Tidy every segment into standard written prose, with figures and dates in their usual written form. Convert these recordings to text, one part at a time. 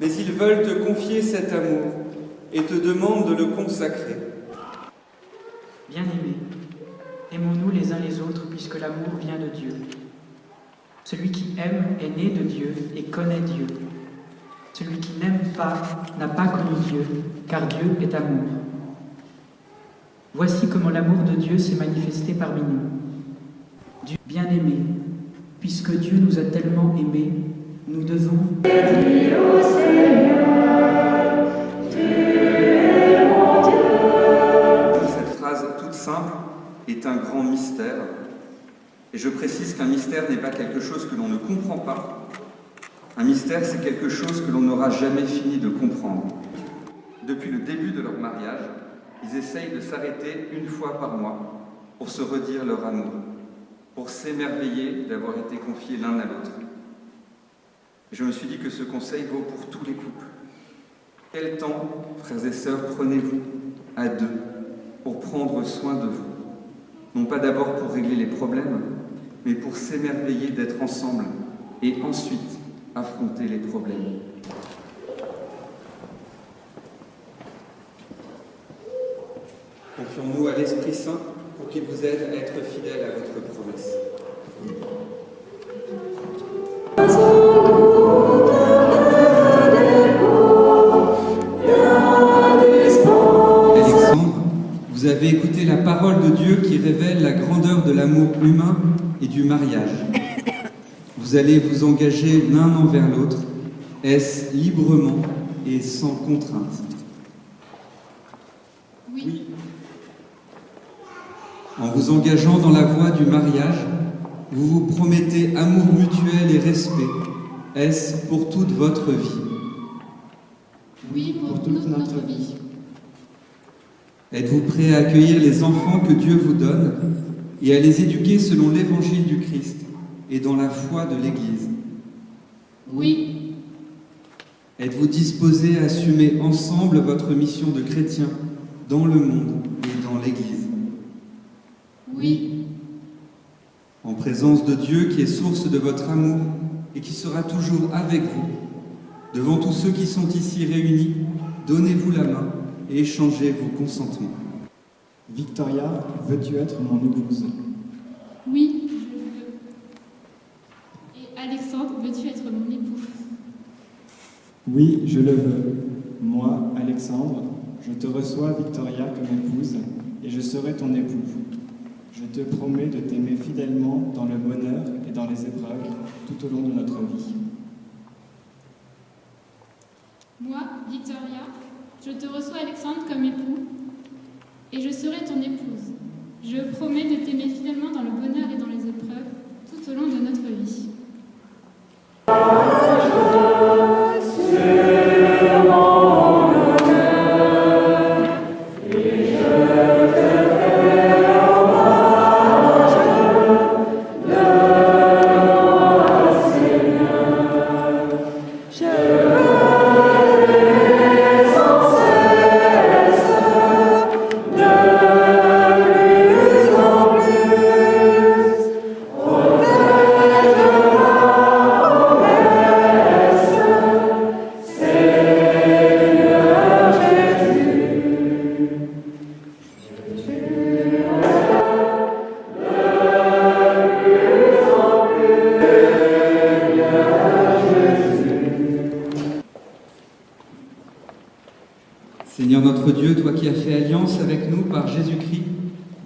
Mais ils veulent te confier cet amour et te demandent de le consacrer. Bien-aimés, aimons-nous les uns les autres puisque l'amour vient de Dieu. Celui qui aime est né de Dieu et connaît Dieu. Celui qui n'aime pas n'a pas connu Dieu, car Dieu est amour. Voici comment l'amour de Dieu s'est manifesté parmi nous. Dieu bien-aimé, puisque Dieu nous a tellement aimés, nous devons dire au Seigneur, tu es mon Dieu. Cette phrase toute simple est un grand mystère. Et je précise qu'un mystère n'est pas quelque chose que l'on ne comprend pas. Un mystère, c'est quelque chose que l'on n'aura jamais fini de comprendre. Depuis le début de leur mariage, ils essayent de s'arrêter une fois par mois pour se redire leur amour, pour s'émerveiller d'avoir été confiés l'un à l'autre. Je me suis dit que ce conseil vaut pour tous les couples. Quel temps, frères et sœurs, prenez-vous à deux pour prendre soin de vous? Non pas d'abord pour régler les problèmes, mais pour s'émerveiller d'être ensemble et ensuite affronter les problèmes. Confions-nous à l'Esprit Saint pour qu'il vous aide à être fidèle à votre promesse. Alexandre, vous avez écouté la parole de Dieu qui révèle la grandeur de l'amour humain et du mariage. Vous allez vous engager l'un envers l'autre, est-ce librement et sans contrainte? Oui. En vous engageant dans la voie du mariage, vous vous promettez amour mutuel et respect. Est-ce pour toute votre vie? Oui, pour toute notre vie. Êtes-vous prêt à accueillir les enfants que Dieu vous donne et à les éduquer selon l'évangile du Christ et dans la foi de l'Église? Oui. Êtes-vous disposé à assumer ensemble votre mission de chrétien dans le monde et dans l'Église? Oui. En présence de Dieu qui est source de votre amour et qui sera toujours avec vous, devant tous ceux qui sont ici réunis, donnez-vous la main et échangez vos consentements. Victoria, veux-tu être mon épouse? Oui, je veux. Et Alexandre, veux-tu être mon époux? Oui, je le veux. Moi, Alexandre, je te reçois, Victoria, comme épouse, et je serai ton époux. Je te promets de t'aimer fidèlement dans le bonheur et dans les épreuves tout au long de notre vie. Moi, Victoria, je te reçois, Alexandre, comme époux, et je serai ton épouse. Je promets de t'aimer fidèlement dans le bonheur et dans les épreuves tout au long de notre vie. Le Seigneur notre Dieu, toi qui as fait alliance avec nous par Jésus-Christ,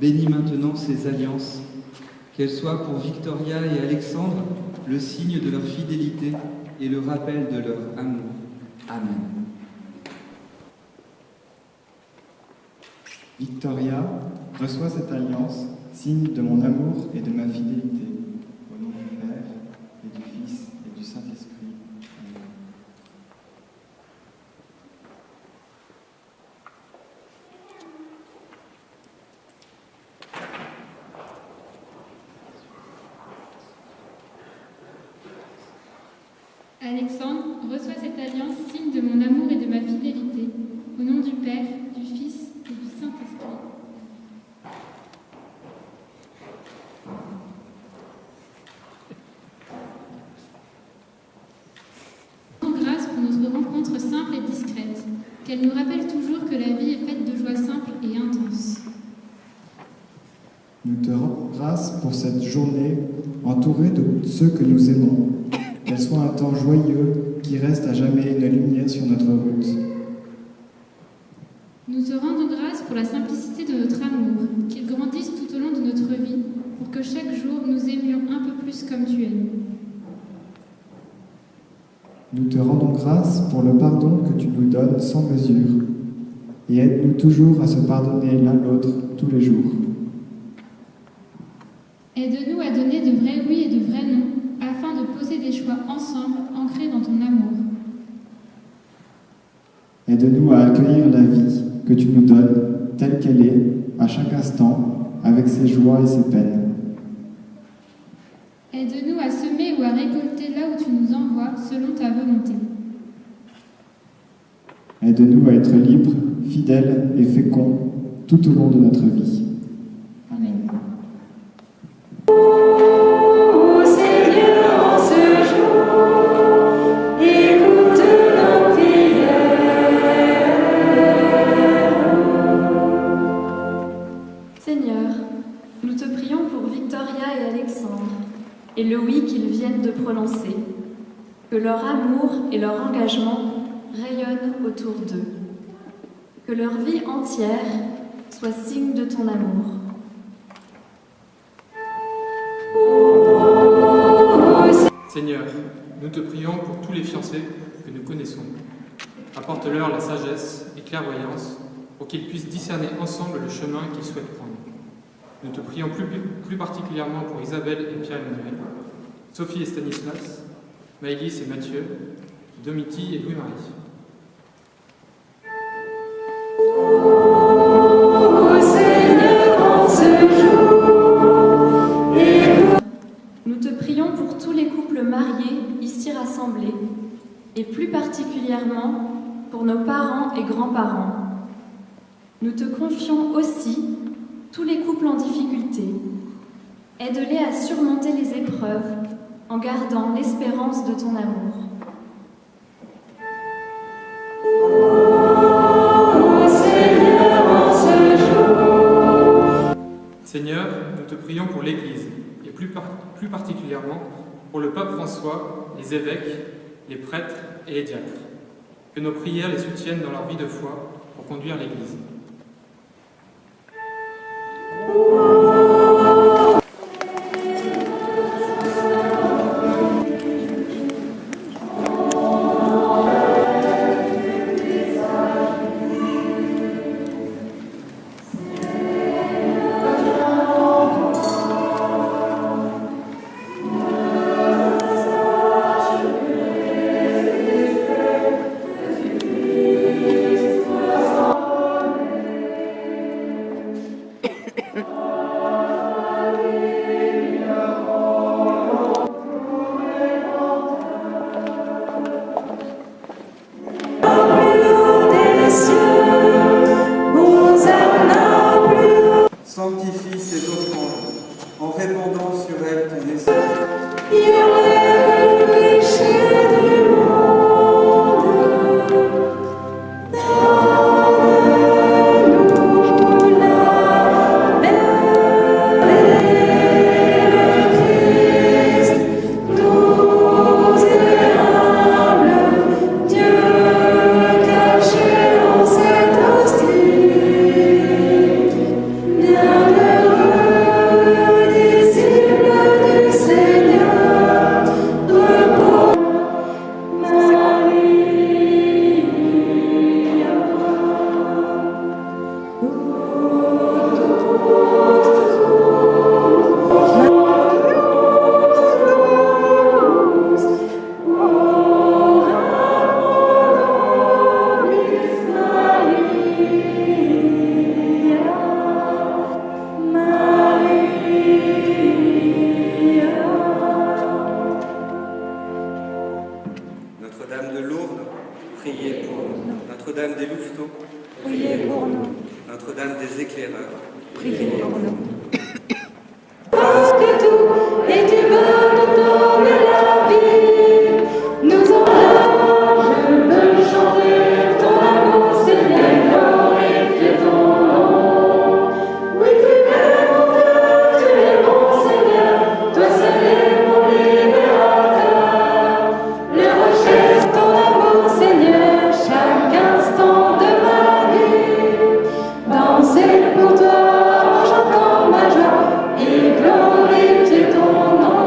bénis maintenant ces alliances, qu'elles soient pour Victoria et Alexandre le signe de leur fidélité et le rappel de leur amour. Amen. Victoria, reçois cette alliance, signe de mon amour et de ma fidélité. Au nom du Père, et du Fils, et du Saint-Esprit. Amen. Alexandre, reçois cette alliance, signe de mon amour et de ma fidélité. Au nom du Père, du Fils et du Saint-Esprit. Grâce pour notre rencontre simple et discrète, qu'elle nous rappelle toujours que la vie est faite de joies simples et intenses. Nous te rendons grâce pour cette journée entourée de ceux que nous aimons. Qu'elle soit un temps joyeux qui reste à jamais une lumière sur notre route. Nous te rendons grâce pour la simplicité de notre amour, qu'il grandisse tout au long de notre vie, pour que chaque jour nous aimions un peu plus comme tu aimes. Nous te rendons grâce pour le pardon que tu nous donnes sans mesure, et aide-nous toujours à se pardonner l'un l'autre tous les jours. Aide-nous à donner de vrais oui et de vrais non, afin de poser des choix ensemble, ancrés dans ton amour. Aide-nous à accueillir la vie que tu nous donnes, telle qu'elle est, à chaque instant, avec ses joies et ses peines. Aide-nous à semer ou à récolter là où tu nous envoies, selon ta volonté. Aide-nous à être libres, fidèles et féconds tout au long de notre vie. Amen. Nous te prions pour Victoria et Alexandre, et le oui qu'ils viennent de prononcer, que leur amour et leur engagement rayonnent autour d'eux, que leur vie entière soit signe de ton amour. Seigneur, nous te prions pour tous les fiancés que nous connaissons. Apporte-leur la sagesse et clairvoyance pour qu'ils puissent discerner ensemble le chemin qu'ils souhaitent prendre. Nous te prions plus particulièrement pour Isabelle et Pierre-Emmanuel, Sophie et Stanislas, Maëlys et Mathieu, Domiti et Louis-Marie. Nous te prions pour tous les couples mariés ici rassemblés, et plus particulièrement pour nos parents et grands-parents. Nous te confions aussi tous les couples en difficulté. Aide-les à surmonter les épreuves en gardant l'espérance de ton amour. Seigneur, nous te prions pour l'Église, et plus particulièrement pour le pape François, les évêques, les prêtres et les diacres. Que nos prières les soutiennent dans leur vie de foi pour conduire l'Église. Notre-Dame des Louveteaux, priez pour nous. Notre-Dame des Éclaireurs, Priez pour nous. Parce que tout est du bon nous donne la vie, nous en je veux chanter ton amour, Seigneur, glorifier ton nom. Oui, tu es mon Dieu, tu es mon Seigneur, toi seul est mon libérateur. Le rocher de ton amour, Seigneur, chaque instant de ma vie. Danser pour toi en chantant ma joie et glorifier ton nom.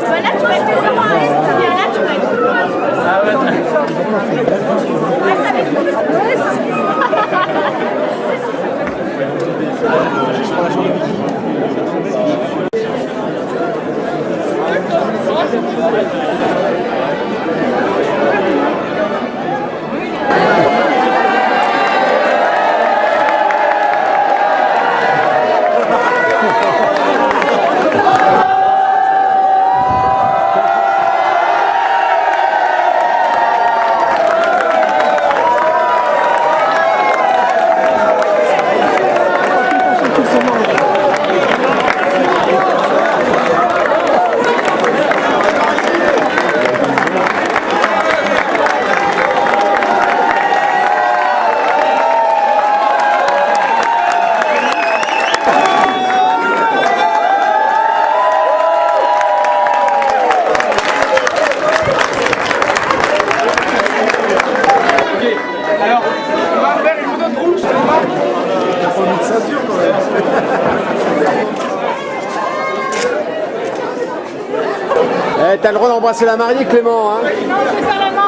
Voilà, tu vas être vraiment à l'aise. Là, tu vas être vraiment à l'aise. Reste avec nous. T'as le droit d'embrasser la mariée, Clément, hein? Non, c'est pas la main.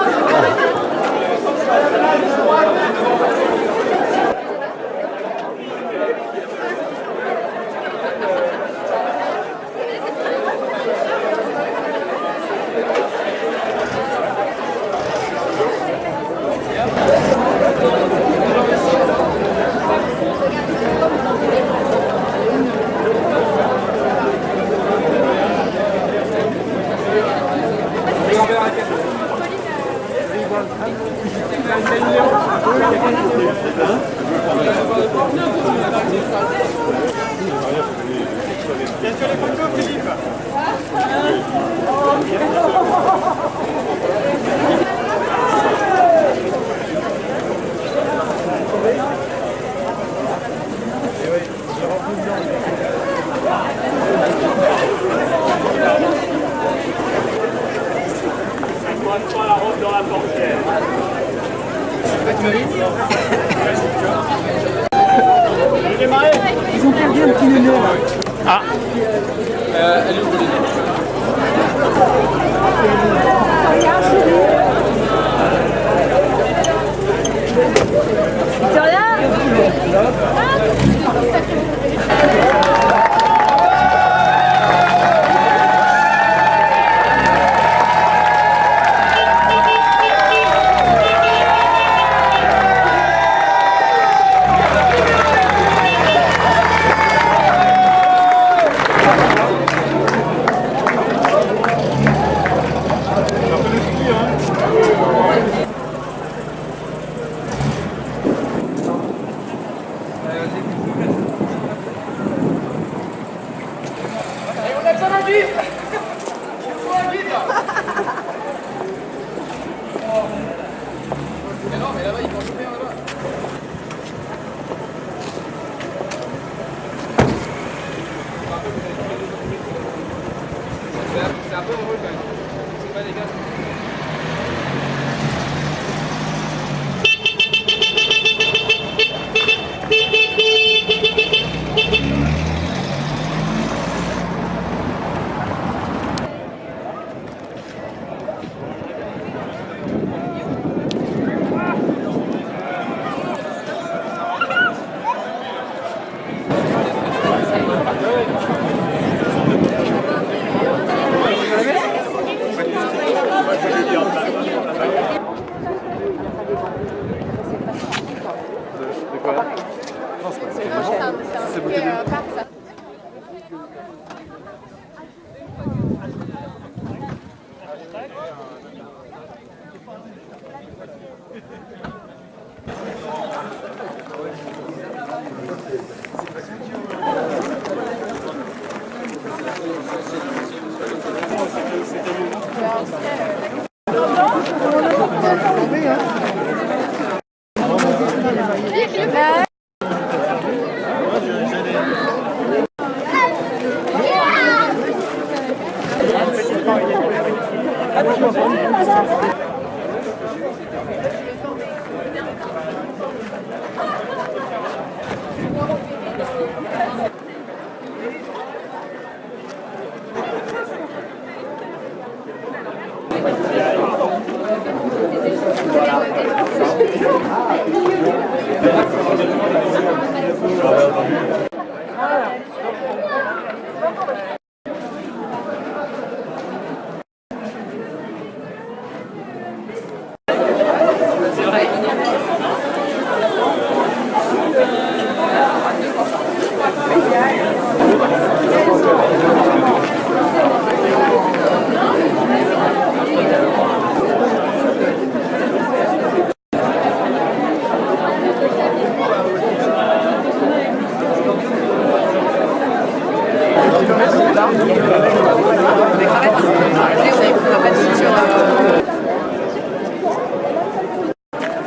Ils ont perdu un petit néné là. Ah elle est où, Pauline?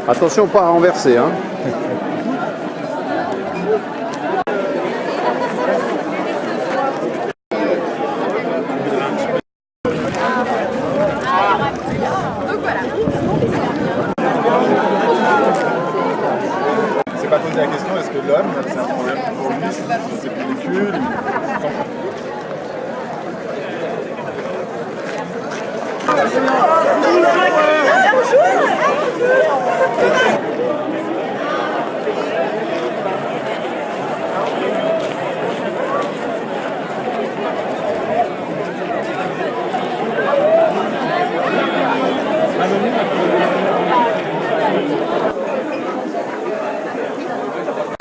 Attention pas à renverser, hein. C'est pas posé la question, est-ce que l'homme, c'est un problème pour lui, c'est pellicules?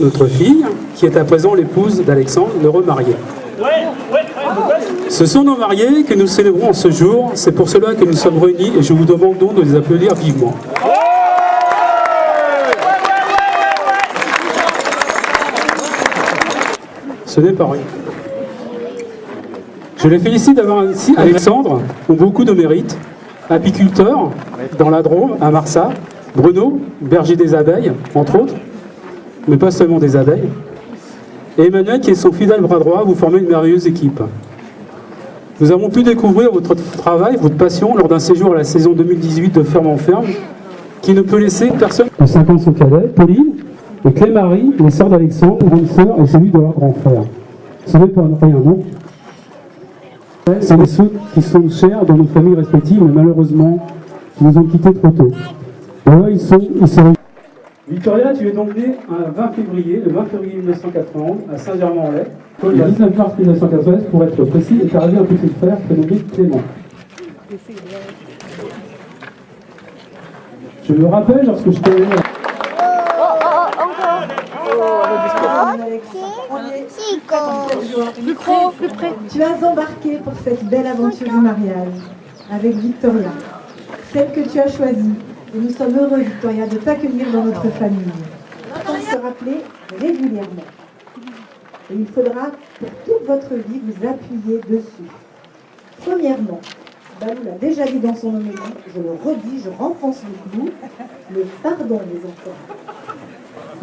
Notre fille, qui est à présent l'épouse d'Alexandre, le remarié. Ce sont nos mariés que nous célébrons en ce jour, c'est pour cela que nous sommes réunis et je vous demande donc de les applaudir vivement. Ce n'est pas rien. Je les félicite d'avoir ainsi Alexandre, ont beaucoup de mérite, apiculteur dans la Drôme, à Marsat, Bruno, berger des abeilles, entre autres, mais pas seulement des abeilles, et Emmanuel qui est son fidèle bras droit, vous formez une merveilleuse équipe. Nous avons pu découvrir votre travail, votre passion lors d'un séjour à la saison 2018 de Ferme en Ferme, qui ne peut laisser personne. De 50 sont cadets, Pauline et Clé-Marie, les sœurs d'Alexandre, grande sœur et celui de leur grand frère. Ce n'est pas rien, non? C'est ceux qui sont chers dans nos familles respectives, mais malheureusement, qui nous ont quittés trop tôt. Et là, ils sont. Victoria, tu es donc née le 20 février 1991 à Saint-Germain-en-Laye. Le 19 mars 1993, pour être précis, est arrivé un petit frère prénommé Clément. Je me rappelle lorsque je t'ai Micro, plus près. Tu as embarqué pour cette belle aventure du mariage avec Victoria, celle que tu as choisie. Et nous sommes heureux, Victoria, de t'accueillir dans notre famille. Il faut se rappeler régulièrement. Et il faudra, pour toute votre vie, vous appuyer dessus. Premièrement, Balou l'a déjà dit dans son homélie, je le redis, je renfonce le clou, le pardon, les enfants.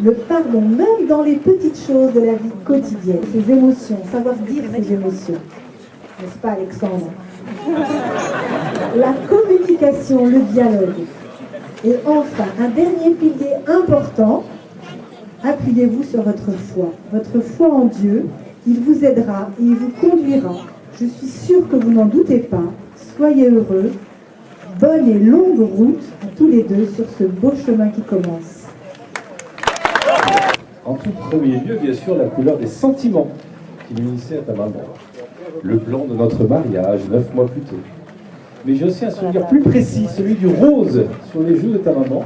Le pardon, même dans les petites choses de la vie quotidienne, ses émotions, savoir dire ses émotions. N'est-ce pas, Alexandre? La communication, le dialogue. Et enfin, un dernier pilier important, appuyez-vous sur votre foi. Votre foi en Dieu, il vous aidera et il vous conduira. Je suis sûre que vous n'en doutez pas. Soyez heureux. Bonne et longue route à tous les deux sur ce beau chemin qui commence. En tout premier lieu, bien sûr, la couleur des sentiments qui l'unissaient à ta maman. Le blanc de notre mariage, 9 mois plus tôt. Mais j'ai aussi un souvenir plus précis, celui du rose sur les joues de ta maman,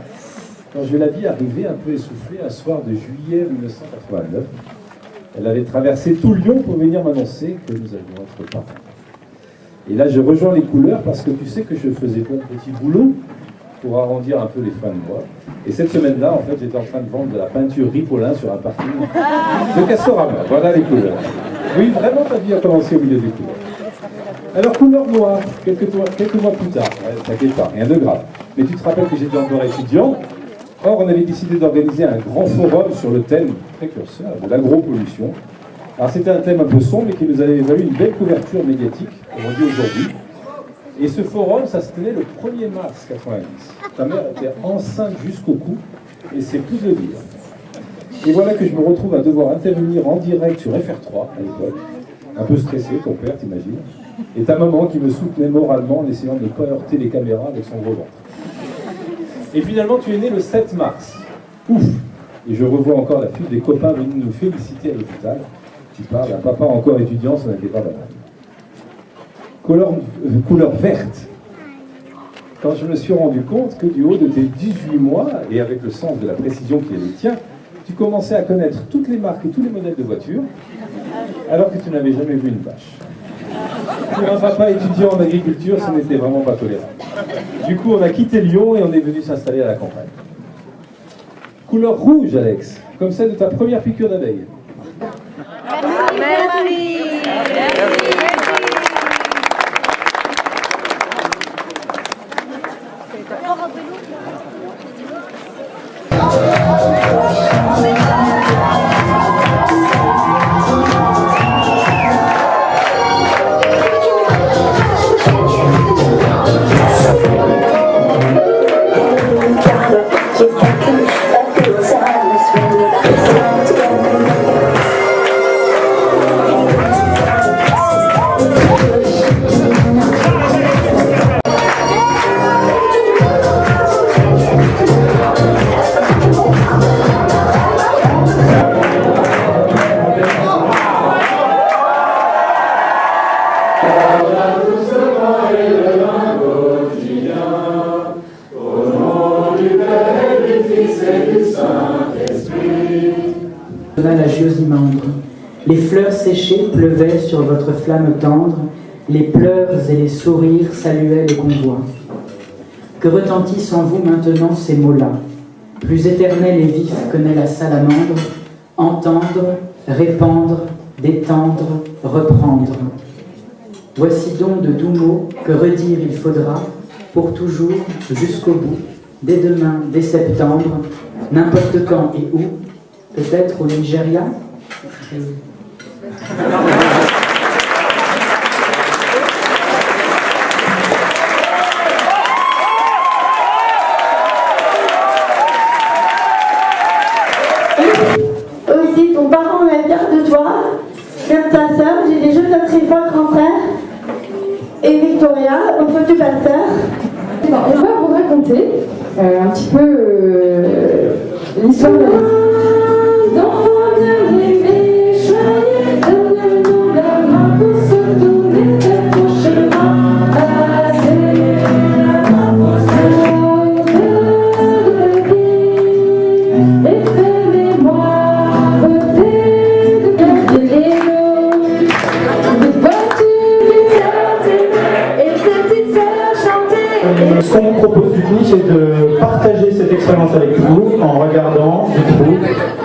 quand je la vis arriver un peu essoufflée un soir de juillet 1989. Elle avait traversé tout Lyon pour venir m'annoncer que nous allions être parents. Et là, je rejoins les couleurs parce que tu sais que je faisais plein de petits boulots pour arrondir un peu les fins de mois. Et cette semaine-là, en fait, j'étais en train de vendre de la peinture Ripolin sur un parking de Castorama. Voilà les couleurs. Oui, vraiment, ta vie a commencé au milieu des couleurs. Alors, couleur noire, quelques mois plus tard. Ouais, t'inquiète pas, rien de grave. Mais tu te rappelles que j'étais encore étudiant. Or, on avait décidé d'organiser un grand forum sur le thème précurseur de l'agropollution. Alors, c'était un thème un peu sombre, mais qui nous avait valu une belle couverture médiatique, comme on dit aujourd'hui. Et ce forum, ça se tenait le 1er mars 90. Ta mère était enceinte jusqu'au cou, et c'est plus de le dire. Et voilà que je me retrouve à devoir intervenir en direct sur FR3 à l'époque. Un peu stressé, ton père, t'imagines. Et ta maman qui me soutenait moralement en essayant de ne pas heurter les caméras avec son gros ventre. Et finalement, tu es né le 7 mars. Ouf! Et je revois encore la file des copains venus nous féliciter à l'hôpital. Tu parles d'un papa encore étudiant, ça n'était pas banal. Couleur verte. Quand je me suis rendu compte que du haut de tes 18 mois, et avec le sens de la précision qui est le tien, tu commençais à connaître toutes les marques et tous les modèles de voitures, alors que tu n'avais jamais vu une vache. Pour un papa étudiant en agriculture, ce n'était vraiment pas tolérable. Du coup, on a quitté Lyon et on est venu s'installer à la campagne. Couleur rouge, Alex, comme celle de ta première piqûre d'abeille. Merci. La Giosymandre. Les fleurs séchées pleuvaient sur votre flamme tendre, les pleurs et les sourires saluaient le convoi. Que retentissent en vous maintenant ces mots-là, plus éternels et vifs que n'est la salamandre, entendre, répandre, détendre, reprendre. Voici donc de doux mots que redire il faudra, pour toujours, jusqu'au bout, dès demain, dès septembre, n'importe quand et où, peut-être au Nigeria. Aussi, ton parent est fier de toi, comme ta sœur, Gilles, je te très fort grand frère, et Victoria, autre du pasteur. On va vous raconter un petit peu l'histoire de D'enfants de rêver, joyeux, donne-nous la main pour se tourner vers ton chemin. Passer la main pour se de vie, et fais mémoire de l'élo, de voitures et de petites sœurs chanter. Ce qu'on vous propose du coup, c'est de partager cette expérience avec vous en regardant du coup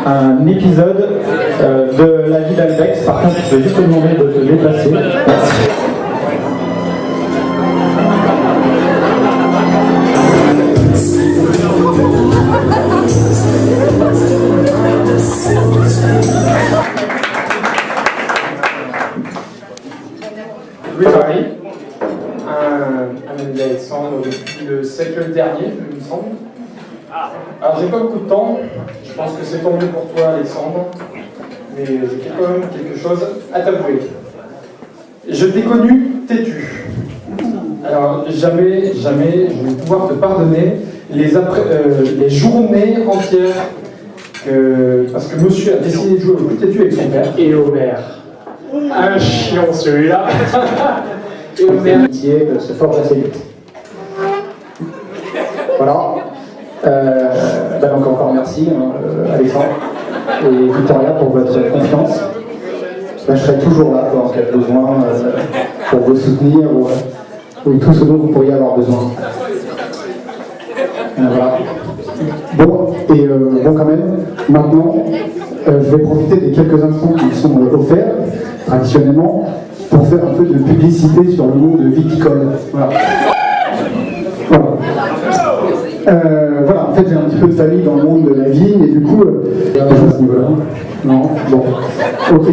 un épisode de la vie d'Albex. Par contre, je vais juste te demander de te déplacer. Louis Paris, un Alexandre depuis le siècle dernier, il me semble. Alors j'ai pas beaucoup de temps, je pense que c'est tombé pour toi Alexandre, mais j'ai quand même quelque chose à t'avouer. Je t'ai connu têtu. Alors jamais je vais pouvoir te pardonner les journées entières parce que monsieur a décidé de jouer au plus têtu avec son père. Et Homer. Un chiant celui-là. Et Homer. L'amitié se forge assez vite. Voilà. Donc encore merci Alexandre et Victoria pour votre confiance. Je serai toujours là en cas de besoin pour vous soutenir ou tout ce dont vous pourriez avoir besoin. Voilà. Bon, et bon quand même, maintenant, je vais profiter des quelques instants qui me sont offerts, traditionnellement, pour faire un peu de publicité sur le monde viticole. Voilà. Voilà, en fait j'ai un petit peu de famille dans le monde de la vigne et du coup, à ce niveau-là. Non, bon, ok.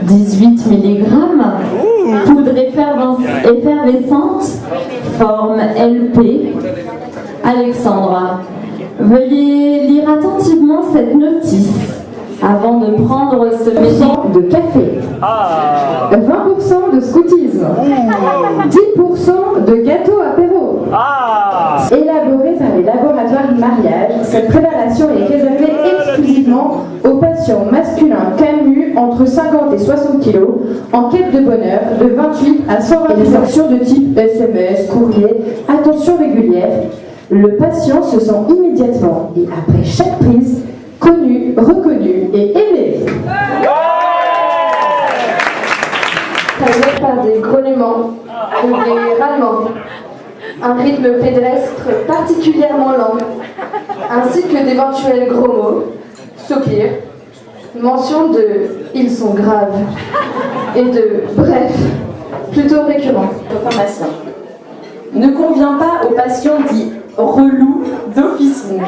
18 mg, poudre effervescente, forme LP. Alexandre, veuillez lire attentivement cette notice avant de prendre ce mélange de café, 20% de scoutisme, 10% de gâteau apéro. Élaborée par les laboratoires du mariage, cette préparation est réservée exclusivement aux patients masculins camus entre 50 et 60 kg en quête de bonheur de 28 à 120 des actions de type SMS, courrier, attention régulière. Le patient se sent immédiatement et après chaque prise connu, reconnu et aimé. Traduit par des grognements, des râlements, un rythme pédestre particulièrement lent, ainsi que d'éventuels gros mots, soupirs, mention de « ils sont graves » et de « bref », plutôt récurrent au pharmacien. Ne convient pas aux patients dits « relous » d'officine.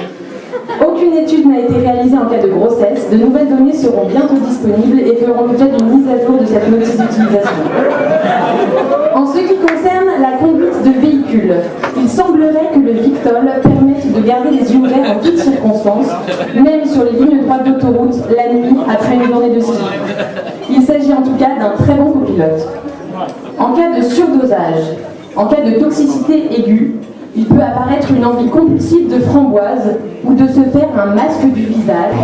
Aucune étude n'a été réalisée en cas de grossesse. De nouvelles données seront bientôt disponibles et feront l'objet d'une mise à jour de cette notice d'utilisation. En ce qui concerne la conduite de véhicules, il semblerait que le Victol permette de garder les yeux ouverts en toutes circonstances, même sur les lignes droites d'autoroute, la nuit, après une journée de ski. Il s'agit en tout cas d'un très bon copilote. En cas de surdosage, en cas de toxicité aiguë, il peut apparaître une envie compulsive de framboise ou de se faire un masque du visage.